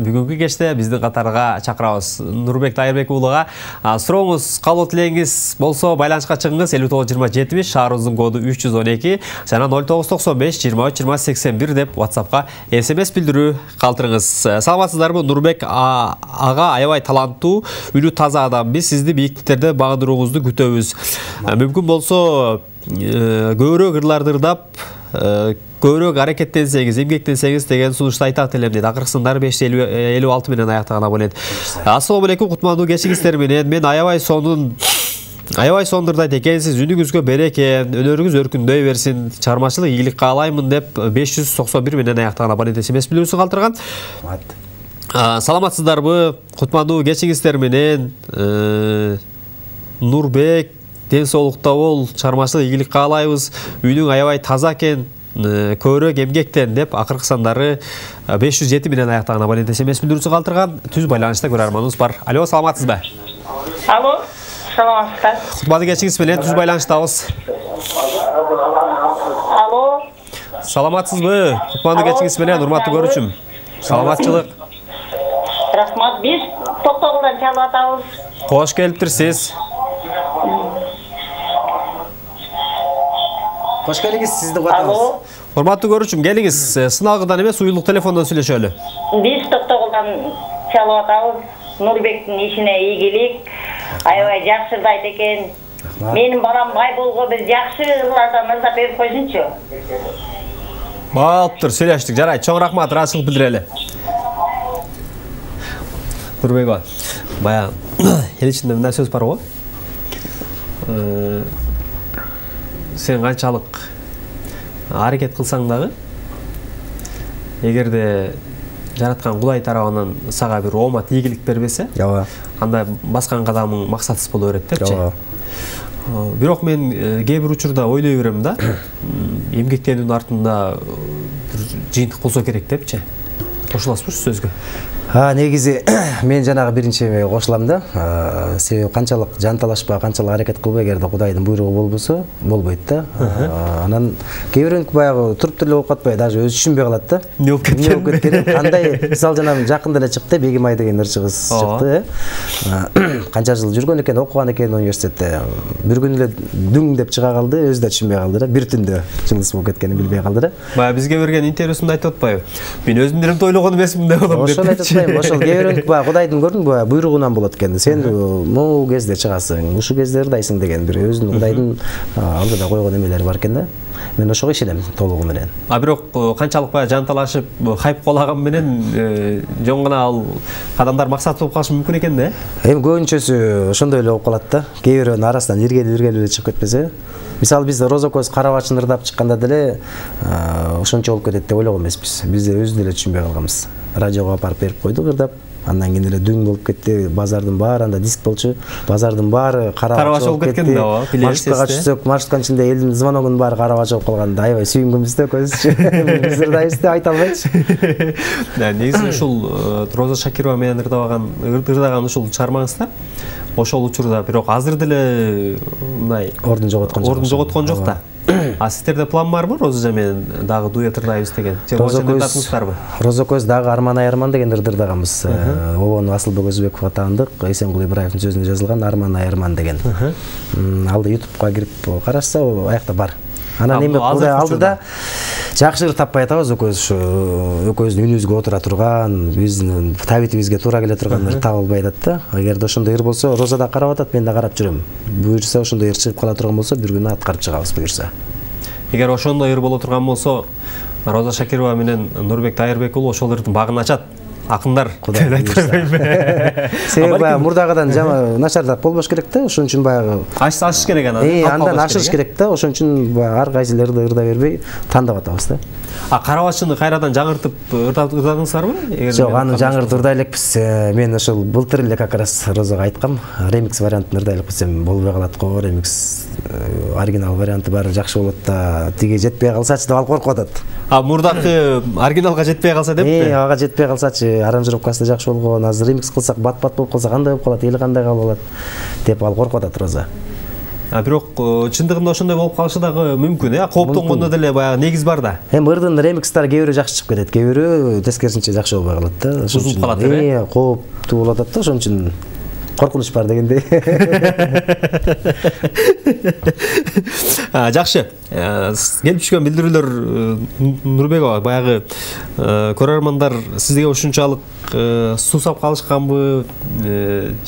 бүгүнкү кечте биздин катарга чакырабыз. Нурбек Тайырбек уулуга сурооңуз, каалоо тилегиңиз болсо байланышка чыгыңыз. 592070, шаарыбыздын коду 312 жана 0995 23 2081 деп WhatsApp'ка SMS билдирүү калтырыңыз. Саламатсыздарбы? Нурбек ага аябай таланттуу, үлү таза адам. Биз сизди бийиктиктерде багындырууңузду күтөбүз. Мүмкүн болсо көбүрөөк ырларды ырдап, көбүрөөк аракеттенсеңиз, эмгектенсеңиз деген сунушта айтак элем дейт. Акыркы сындары 556 менен аяктаган абонент. Ассаламу алейкум, кутмандуу кечиңиздер менен. Мен аябай сондурдайт экенсиз, үнүңүзгө береке, өнөрүңүз өркүндөй берсин, чыгармачылык ийгилик каалаймын деп 591 менен аяктаган абонент смс билүүсүн калтырган. Саламатсыздарбы? Кутмандуу кечиңиздер менен. Нурбек, ден соолукта бол, чыгармачылык ийгилик каалайбыз. Үйүң аябай таза экен, көбүрөөк эмгектен деп акыркы сандары 507 менен аяктаган абонент смс билүүсүн калтырган. Түз байланышта көрөрманыбыз бар. Алло, саламатсызбы? Алло, саламатсыздар. Кутмандуу кечиңиз менен түз байланыштабыз. Алло. Саламатсызбы? Кутмандуу кечиңиз менен, урматтуу көрүүчүм. Саламатчылык. Рахмат, биз Токтогулдан чалып атабыз. Кош келиптирсиз. Кош келиңиз, сизди кутабыз. Урматтуу көрүүчүм, келиңиз, сыналгыдан эмес, уюлдук телефондон сүйлөшөлү. Биз Токтогулдан чалып атабыз. Нурбектин ишине ийгилик. Аябай жакшырдайт экен. Менин балам бай болгон, биз жакшылардан ырза берип койсунчу. Болуптур, сүйлөштүк. Жарайт, чоң рахмат, ыраазычылык билдирели. Нурбек ага, баягы эл ичинде мындай сөз бар го. Сен канчалык аракет кылсаң дагы, эгерде жараткан Кудай тарабынан сага бир оомат ийгилик бербесе, анда баскан кадамың максатсыз боло берет депчи. Бирок мен кээ бир учурда ойлой берем да, эмгектенүүнүн артында жыйынтык болсо керек депчи. Кошуласызбы сөзгө? Негизи мен жанагы биринчи кошулам да. Себеби канчалык жанталашпа, канчалык аракет кылбай, эгерде Кудайдын буйругу болбосо, болбойт да. Анан кээ бирөөнү баягы туруп деле окуп атпай, даже өзү түшүнбөй калат да. Эмне болуп кеткен? Кандай, мисалы жана жакында эле чыкты, Бегимай деген ырчы кыз чыкты. Канча жыл жүргөн экен, окуган экен университетте. Бир күнү эле дүң деп чыга калды, өзү да түшүнбөй калды да. Бир түндө жылыс болуп кеткенин билбей калды да. Баягы бизге берген интервьюсунда айтып атпайбы? Мен өзүм деле ойлогон эмесмин деп атам деп. Ошол кээ бирөөнү баягы Кудайдын көрдүңбү, буйругунан болот экен. Сен могу кезде чыгасың, ушул кезде ырдайсың деген бир өзүнүн Кудайдын алдыда койгон эмелери бар экен да. Мен ошого ишенем толугу менен. Бирок канчалык баягы жанталашып, хайп кулаган менен жөн гана ал кадамдар максат болуп калышы мүмкүн экен да. Эми көбүнчөсү ошондой эле болуп калат да. Кээ бирөөнүн арасынан иргелип эле чыгып кетпесе. Мисалы биз Роза көз Карабачын ырдап чыкканда деле ошончо болуп кетет деп ойлогон эмеспиз. Биз өзү деле түшүнбөй калганбыз. Радиого апарып берип койдук ырдап. Андан кийин эле дүң болуп кетти. Базардын баары анда диск болчу. Базардын баары Карабач болуп кетти. Маршрутка түшсөк, маршрутканын ичинде элдин звоногунун баары Карабач болуп калганда аябай сүйүнгөнбүз да көзүчү. Биз ырдайбыз деп айта албайчы. Негизи ушул Роза Шакирова менен ырдаган ушул чыгармаңызда ошол учурда, бирок азыр деле мындай ордун жоготкон жок да. Сиздерде план барбы Роза менен дагы дуэт ырдайбыз деген? Роза көз дагы Арман Айарман деген ырдырдаганбыз. Обону Асылбек Өзбеков атаандык, Эсенгул Ибраевдин сөзүнө жазылган Арман Айарман деген. Алды YouTube'га кирип карашса, аякта бар. Анан эми Кудай алдыда жакшы ыр таппай атабыз, экөөбүздүн үнүбүзгө отура турган, биздин табитибизге туура келе турган ыр табылбай атат да. Эгерде ошондой ыр болсо, Роза да карап атат, мен да карап жүрөм. Буюрса ошондой ыр чыгып кала турган болсо, бир күнү аткарып чыгабыз буюрса. Эгер ошондой ыр боло турган болсо, Роза Шакирова менен Нурбек Тайырбек уулу ошол ырдын багын ачат. Акындар деп айтпайбы? Себеби мурдагыдан жама начарлап болбош керек да, ошон үчүн баягы ачыш керек анан. Андан ашыш керек да, ошон үчүн ар кайсыларды ырда бербей тандап атабыз да. Карабачыны кайрадан жаңыртып ырдадыңыздарбы? Жок, аны жаңыртып ырдай элекпиз. Мен ошол былтыр эле как раз Розага айткам, ремикс вариантын ырдай элекпиз, болбой калат го, ремикс оригинал варианты баары жакшы болот да, тиги жетпей калсачы деп ал коркуп атат. Мурдакы оригиналга жетпей калса деппи? Ага жетпей калсачы, аранжировкасы да жакшы болгон, азыр ремикс кылсак бат-бат болуп калса кандай болуп калат, эл кандай калып алат деп ал коркуп атат Роза. Бирок чындыгында ошондой болуп калышы дагы мүмкүн, кооптонгондо деле баягы негиз бар да. Эми ырдын ремикстары кээ бирөө жакшы чыгып кетет, кээ бирөө тескерисинче жакшы болбой калат да. Узуп калат, кооптуу болуп атат да, ошон үчүн коркунуч бар дегендей. Жакшы. Келип түшкөн билдирүүлөр Нурбекова баягы көрөрмандар сизге ушунчалык суусап калышканбы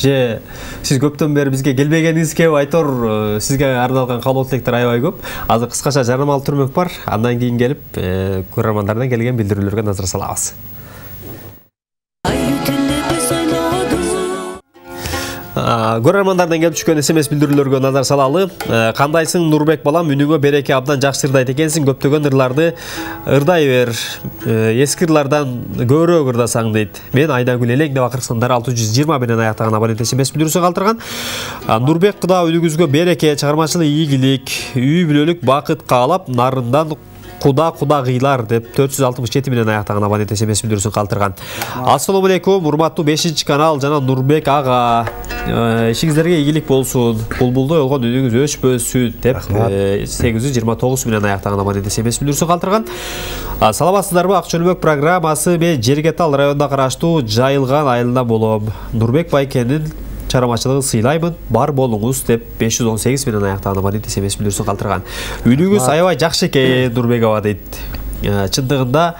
же сиз көптөн бери бизге келбегениңизге айтор сизге арналган каалоо тилектер аябай көп. Азыр кыскача жарнамалык түрмөк бар. Андан кийин келип көрөрмандардан келген билдирүүлөргө назар салабыз. Көрөрмандардан келип түшкөн SMS билдирүүлөргө назар салалы. Кандайсың Нурбек балам, үнүгө береке абдан жакшы ырдайт экенсиң. Көптөгөн ырларды ырдай бер. Эски ырлардан көбүрөөк ырдасаң дейт. Мен Айдагүл элең деп акырсындар 620 менен аяктаган абонент SMS билдирүүсү калтырган. Нурбек Куда үнүгүзгө береке, чыгармачылык ийгилик, үй бүлөлүк бакыт каалап, нарындан Куда кыйлар деп 467 менен аяктаган абонент SMS билдирүүсүн калтырган. Ассаламу алейкум, урматтуу 5-канал жана Нурбек ага. Ишиңиздерге ийгилик болсун. Булбулдой болгон үнүңүз өчпөсүн деп 829 менен аяктаган абонент SMS билдирүүсүн калтырган. Саламатсыздарбы? Акчөлбөк программасы мен Жергетал районуна караштуу Жайылган айылында болом. Нурбек байкенин чарамачылыгын сыйлаймын, бар болуңуз деп 518 менен аяктаган абонент SMS билдирүүсүн калтырган. Үнүңүз аябай жакшы экен Нурбекова дейт. Чындыгында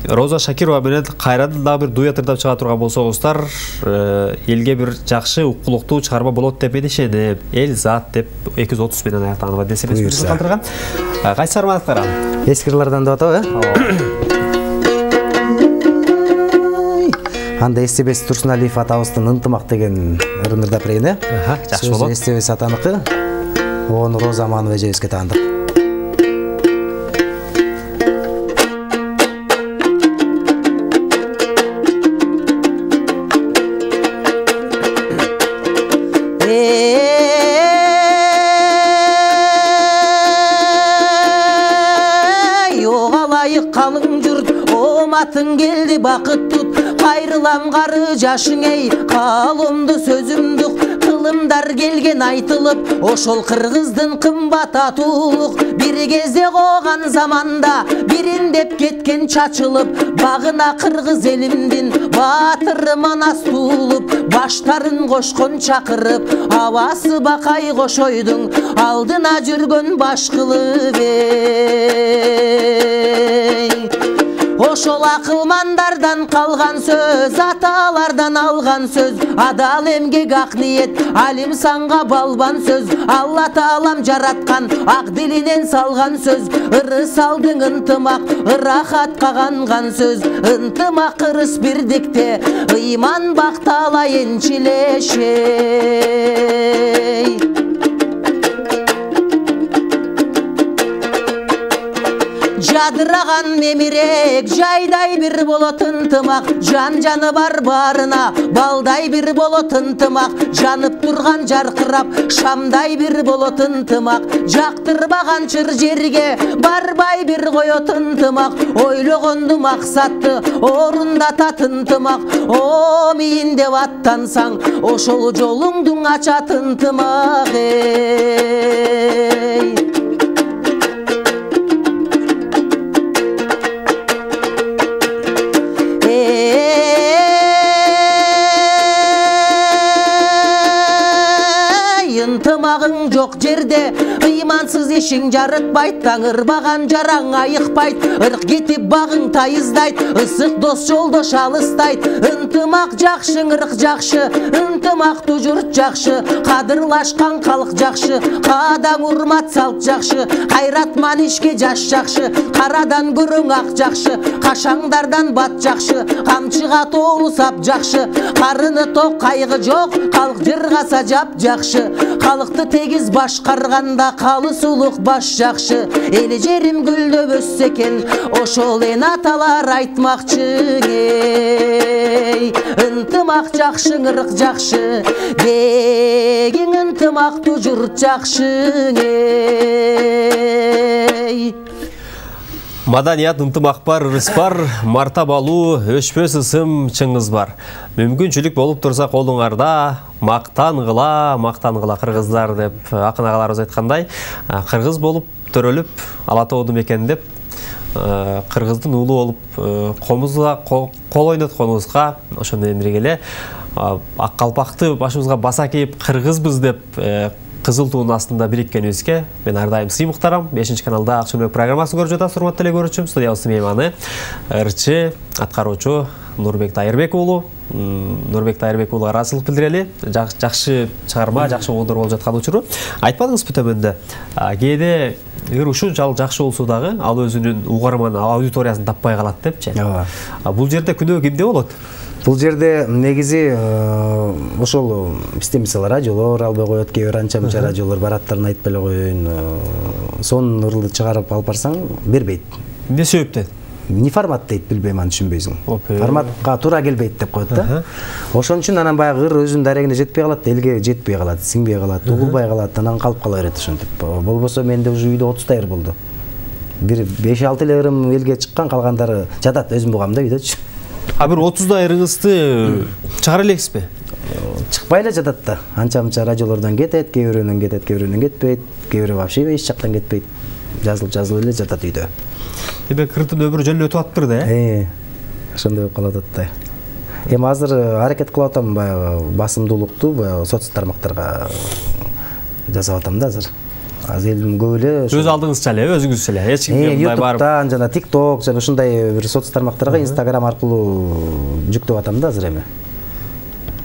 Роза Шакирова менен кайрадан дагы бир дуэт ырдап чыга турган болсоңуздар, элге бир жакшы укулуктуу чыгарма болот деп мен ишенем. Эл зат деп 230 менен аяктаган абонент SMS билдирүүсүн калтырган. Кайсы армандыктар? Эски ырлардан деп атабы? Анда Эстебес Турсуналиев атабыздын ынтымак деген ырын ырдап берген, жакшы болот. Эстебес атаныкы, оны Роза Аманова эжебизге таандык. Kalın jurt, omatın geldi bakıt tut. Kayırılam karı yaşın ey, kalımdı sözümdük. Kılımdar gelgen aytılıp, oşol kırgızdın kımbat atuluk. Bir gezde koğan zamanda, birindep ketken çaçılıp. Bağına kırgız elimdin, batırı manas tuğulup. Baştarın koşkun çakırıp, havası bakay koşoydun. Aldına jürgön başkılı bey. Oşol akılmandardan kalgan söz, atalardan algan söz. Adal emgek ak niyet, alim sanga balban söz. Allah Taalam jaratkan, ak dilinen salgan söz. Irı saldın ıntımak, ırahat kagangan söz. Intımak ırıs birdikte, iman baktala ençileşey. Жадыраған мемирек, жайдай бір болот ынтымақ. Жан-жаны бар барына, балдай бір болот ынтымақ. Жанып тұрған жарқырап, шамдай бір болот ынтымақ. Жақтырбаған чыр жерге, барбай бір қойот ынтымақ. Ойлоғонды мақсатты, орындатат ынтымақ. О, мейін деп аттансаң, ошол жолуңдың ачат ынтымақ. Ынтымағың жоқ жерде имансыз ешің жарытпайт. Таңырбаған жараң айықпайт. Ырық кетіп бағың тайыздайт. Ысық дос жолдош алыстайт. Ынтымақ жақшы, ырық жақшы. Ынтымақ жұрт жақшы. Қадырлашқан халық жақшы. Қадаң урмат салт жақшы. Қайрат манишке жаш жақшы. Қарадан көрің ақ жақшы. Қашаңдардан бат жақшы. Қамчыға толы сап жақшы. Қарыны тоқ қайғы жоқ. Халық жырға сажап жақшы. Халықты тегіз башқарғанда қалы сұлық баш жақшы. Елі жерім гүлдөп өссекен, ошол ен аталар айтмақчы ей. Ынтымақ жақшы, ырық жақшы, деген ынтымақты жұрт жақшы ей. Маданият ынтымақ бар, ырыс бар, мартабалуу, өшпөс ысым чыңыз бар. Мүмкүнчүлүк болуп турса колуңарда, мактангыла кыргыздар деп акын агаларыбыз айткандай, кыргыз болуп төрөлүп, ала тоодум экен деп кыргыздын уулу болуп комузга кол ойнотконубузга ошо менен бирге эле ак калпакты башыбызга баса кийип кыргызбыз деп кызыл туунун астында бириккенибизге мен ар дайым сый муктарам. 5-каналда Акчөмбек программасын көрүп жатасыз, урматтуу эле көрүүчүм. Студиябыздын мейманы ырчы аткаруучу Нурбек Тайырбек уулу. Нурбек Тайырбек уулуга ыраазычылык билдирели. Жакшы чыгарма, жакшы огондор болуп жаткан учуру. Айтпадыңызбы төмөндө? Кээде эгер ушунчалык жакшы болсо дагы ал өзүнүн угарман аудиториясын таппай калат депчи. Бул жерде күнөө кимде болот? Бул жерде негизи ошол бизде мисалы радиолор албай коет, кээ бир анча мынча радиолор бараттарын айтпай эле коеюн. Сонун ырлы чыгарып алып барсаң бербейт. Эмне себептен? Не формат дейт, билбейм, аны түшүнбөйсүң. Форматка туура келбейт деп коет да. Ошон үчүн анан баягы ыр өзүнүн дарегине жетпей калат, элге жетпей калат, сиңбей калат, угулбай калат, анан калып кала берет ошентип. Болбосо менде уже үйдө 30 ыр болду. Бир 5-6 эле ырым элге чыккан, калгандары жатат, өзүм угам да үйдөчү. Бир 30 ырыңызды чыгара элексизби? Чыкпай эле жатат да. Анча-мынча радиолордон кетет, кээ бирөөнөн кетет, кээ бирөөнөн кетпейт, кээ бирөө вообще эч жактан кетпейт. Жазылып эле жатат үйдө. Демек кырдын өмүрү жөн эле өтүп атыптыр да, ошондой болуп калып атат да. Эми азыр аракет кылып атам баягы басымдуулукту баягы соц тармактарга жасап атам да азыр. Азыр элдин көп эле өз алдыңызча эле, өзүңүзчө эле, эч кимге мындай барып YouTube'дан жана TikTok жана ушундай бир соц тармактарга Instagram аркылуу жүктөп атам да азыр эми.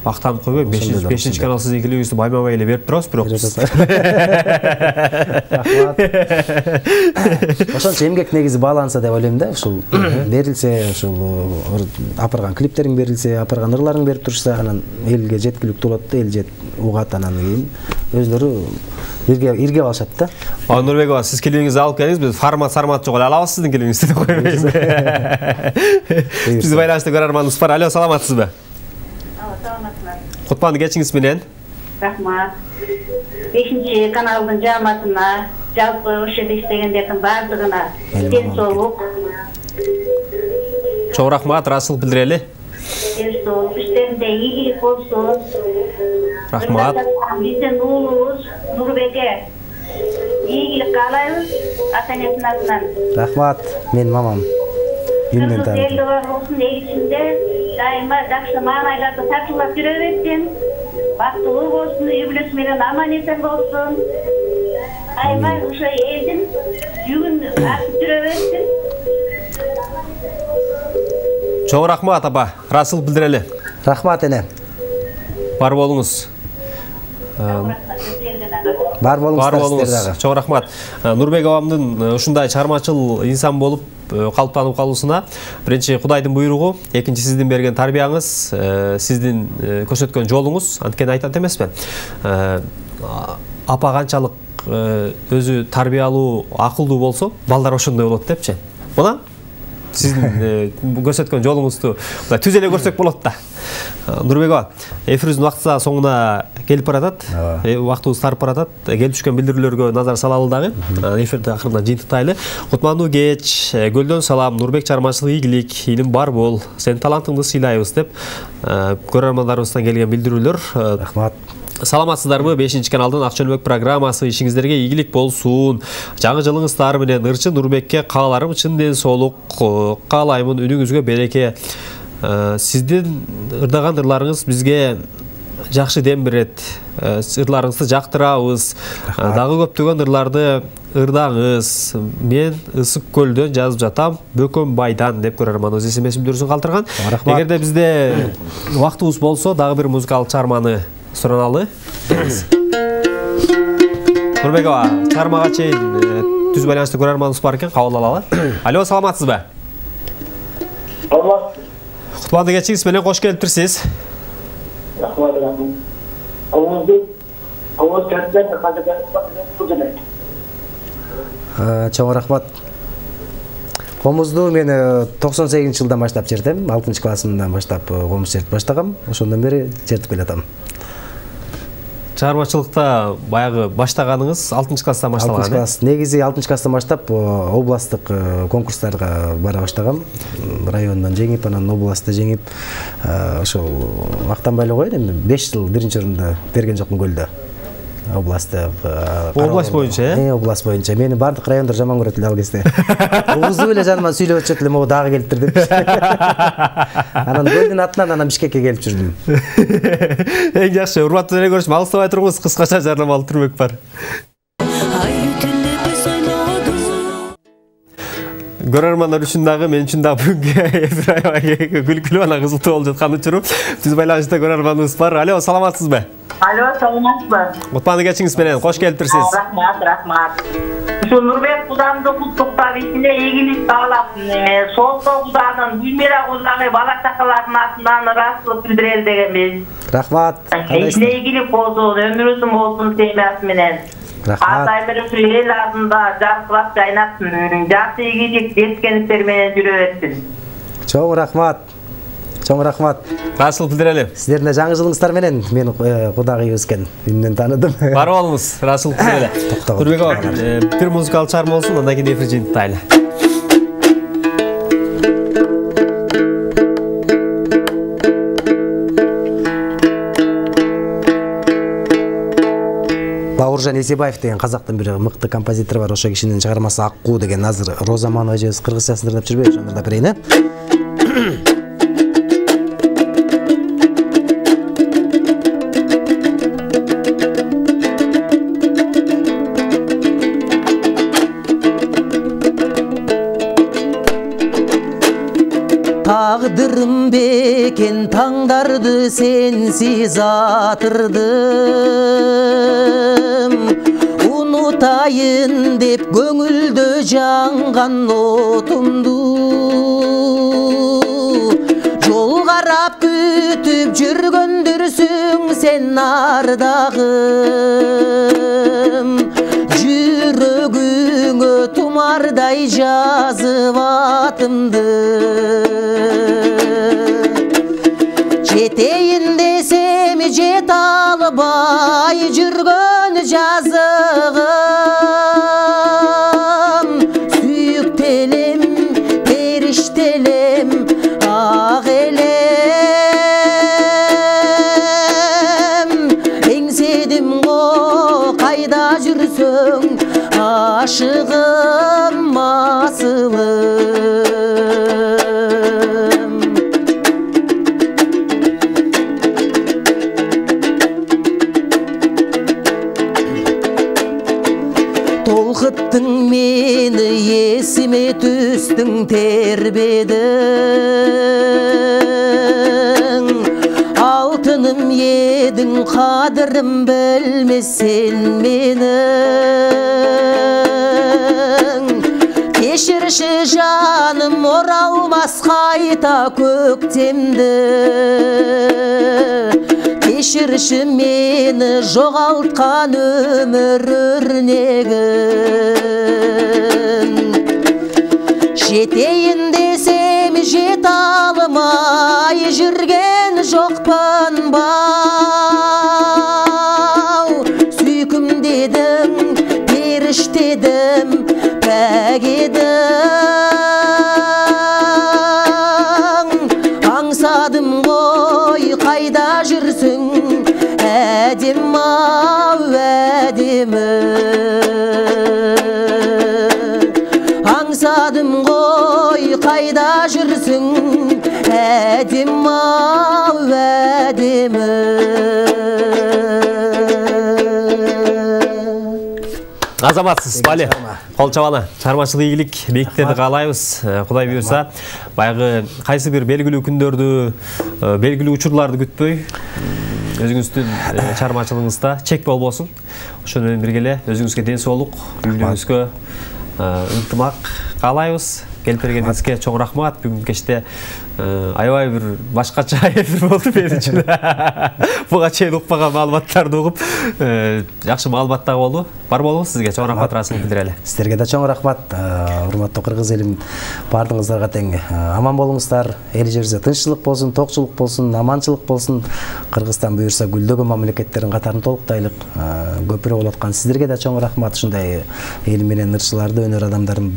Актанып койбойм, 5-канал сиздин клипиңизди байма-бай эле берип турабыз, бирок ошончо эмгек негизи бааланса деп ойлойм да. Ушул берилсе, ушул апарган клиптериң берилсе, апарган ырларың берип турушса, анан элге жеткиликтүү болот да, эл угат, анан кийин өзлөрү ирге алышат да. Нурбек ага, сиз клипиңизди алып келиңиз, биз формат жок эле алабыз сиздин клипиңизди деп койбойбуз. Биз байланышта көрөрманыбыз бар. Алло, саламатсызбы? Кутманды кечиңиз менен. Рахмат. 5-каналдын жамаатына, жалпы ошо жерде иштегендердин баардыгына ден соолук. Чоң рахмат, ыраазычылык билдирели. Ден соолук, иштеринде ийгилик болсун. Рахмат. Биздин уулубуз Нурбекке ийгилик каалайбыз ата-энесинин атынан. Рахмат, мен мамам. Үйүнөн таап. Болсун, эл ичинде дайыма жакшы маанайларды тартуулап жүрө берсин. Бактылуу болсун, үй бүлөсү менен аман эсен болсун. Дайыма ошо элдин жүгүн артып жүрө берсин. Чоң рахмат апа, ыраазычылык билдирели. Рахмат эне. Бар болуңуз. Бар болуңуз. Чоң рахмат. Нурбек абамдын ушундай чыгармачыл инсан болуп калыптанып калуусуна биринчи Кудайдын буйругу, экинчи сиздин берген тарбияңыз, сиздин көрсөткөн жолуңуз. Анткени айтат эмесмин. Апа канчалык өзү тарбиялуу, акылдуу болсо, балдар ошондой болот депчи. Мына сиздин көрсөткөн жолуңузду түз эле көрсөк болот да. Нурбек ага, эфирибиздин убакыты соңуна келип баратат. Убактыбыз тарып баратат. Келип түшкөн билдирүүлөргө назар салалы дагы. Эфирди акырында жыйынтыктайлы. Кутмандуу кеч, көлдөн салам, Нурбек чыгармачылык ийгилик, илим бар бол, сенин талантыңды сыйлайбыз деп көрөрмандарыбыздан келген билдирүүлөр. Рахмат. Саламатсыздарбы? 5-каналдын Акчөмбек программасы ишиңиздерге ийгилик болсун. Жаңы жылыңыздар менен ырчы Нурбекке кааларым чын ден соолук каалаймын, үнүңүзгө береке. Сиздин ырдаган ырларыңыз бизге жакшы дем берет. Ырларыңызды жактырабыз. Дагы көптөгөн ырларды ырдаңыз. Мен Ысык көлдөн жазып жатам, Бөкөн байдан деп көрөрманыбыз эсимесин калтырган. Эгерде бизде убактыбыз болсо, дагы бир музыкалык чыгарманы сураналы. Нурбек ага, чыгармага чейин түз байланышта көрөрманыбыз бар экен, кабыл алалы. Алло, саламатсызбы? Саламат. Кутманды кечиңиз менен кош келиптирсиз. Рахмат. Чоң рахмат. Комузду мен 98-жылдан баштап чертем, 6-классымдан баштап комуз чертип баштагам, ошондон бери чертип келатам. Чыгармачылыкта баягы баштаганыңыз 6-класстан башталган. 6-класс. Негизи 6-класстан баштап областтык конкурстарга бара баштагам. Райондон жеңип, анан областта жеңип, ошол мактанбай эле коеюн, эми 5 жыл биринчи орунду берген жокмун көлдө. областы. Область боюнча, область боюнча. Мени бардык райондар жаман көрөт эле ал кезде. Угузу эле жаныма сүйлөп өтчү эле, могу дагы келиптир деп. Анан Көлдүн атынан анан Бишкекке келип жүрдүм. Эң жакшы, урматтуу эле көрүшүп, алыстабай тургуңуз, кыскача жарнамалык түрмөк бар. Көрөрмандар үчүн дагы, мен үчүн дагы бүгүнкү күлкүлүү жана кызыктуу болуп жаткан учур. Түз байланышта көрөрманыбыз бар. Алло, саламатсызбы? Алло, саламатсызбы? Кутмандуу кечиңиз менен кош келиптирсиз. Рахмат. Ушу Нурбек кудамды куттуктап ичинде ийгилик каалап, Солто куданын, Гүлмира куданын бала чакалардын атынан ыраазычылык билдирели дегенбиз. Рахмат. Ичинде ийгилик болсун, өмүрүбүздүн болсун темасы менен. Атайбыр ушу эл алдында жаркырап жайнап, жакшы ийгилик жеткеништер менен жүрө берсин. Чоң рахмат. Чоң рахмат. Расыл билдирели. Сиздердин жаңы жылыңыздар менен мен кудагый өскөн үнүнөн тааныдым. Бар болуңуз, Расыл билдирели. Нурбек ага, бир музыкалык чыгарма болсун, андан кийин эфир жыйынтыйлы. Бауыржан Есебаев деген казактын бир мыкты композитор бар, ошо кишинин чыгармасы Аккуу деген азыр Роза Манова эжебиз кыргызча сындырып жүрбөйбү, ошондо берейин. Tağdırım beken tаңдарды sensiz atırdım. Unutayın dep göңүлдө жаңган отумду. Жол карап күтүп жүргөндүрсүң sen ардагым. Жүрөгүңө тумардай жазып атымды. Жетейин десем жете албай жүргөн жазыгым. Сүйүктелем, периштелем, ак элем. Эңседим го кайда жүрсөң, ашыгым асылым. Толкыттың мени есіме түстің тербедің. Алтыным едің, қадырым білмесен менің. Кешірші жаным, оралмас қайта көктемді. Кешірші мені жоғалтқан өмір өрнегін. Жетейін десем жете алмай жүрген жоқпын бау. Сүйкім дедім, періштедім, пәк едің. Аңсадым ғой қайда жүрсің, әдем-ау әдемі. Аңсадым ғой қайда жүрсің, әдем-ау әдемі. Азаматсыз, Бали. Кол чабалы, чармачылык ийгилик, бейиктеди каалайбыз. Кудай буйрса, баягы кайсы бир белгилүү күндөрдү, белгилүү учурларды күтпөй, өзүңүздүн чармачылыгыңызда чек болбосун. Ошону менен бирге эле өзүңүзгө ден соолук, үйлөрүңүзгө ынтымак каалайбыз. Келип бергениңизге чоң рахмат. Бүгүн кечте аябай бир башкача эфир болду мен үчүн. Буга чейин укпаган маалыматтарды угуп, жакшы маалымат дагы болду. Бар болуңуз, сизге чоң рахмат расыл билдирели. Сиздерге да чоң рахмат. Урматтуу кыргыз элим, бардыгыңыздарга тең аман болуңуздар. Эл жерибизде тынччылык болсун, токчулук болсун, аманчылык болсун. Кыргызстан буюрса гүлдөгөн мамлекеттердин катарын толуктайлык. Көпүрө болуп аткан сиздерге да чоң рахмат. Ушундай эл менен ырчыларды, өнөр адамдарын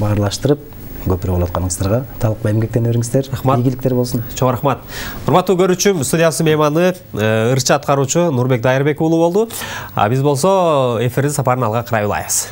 баарлаштырып, көпүрө болуп атканыңыздарга. Талыкпай эмгектенериңиздер. Ийгиликтер болсун. Чоң рахмат. Урматтуу көрүүчүм, студиясы мейманы ырчы аткаруучу Нурбек Дайырбек уулу болду. Биз болсо эфирдин сапарын алга карай улайбыз.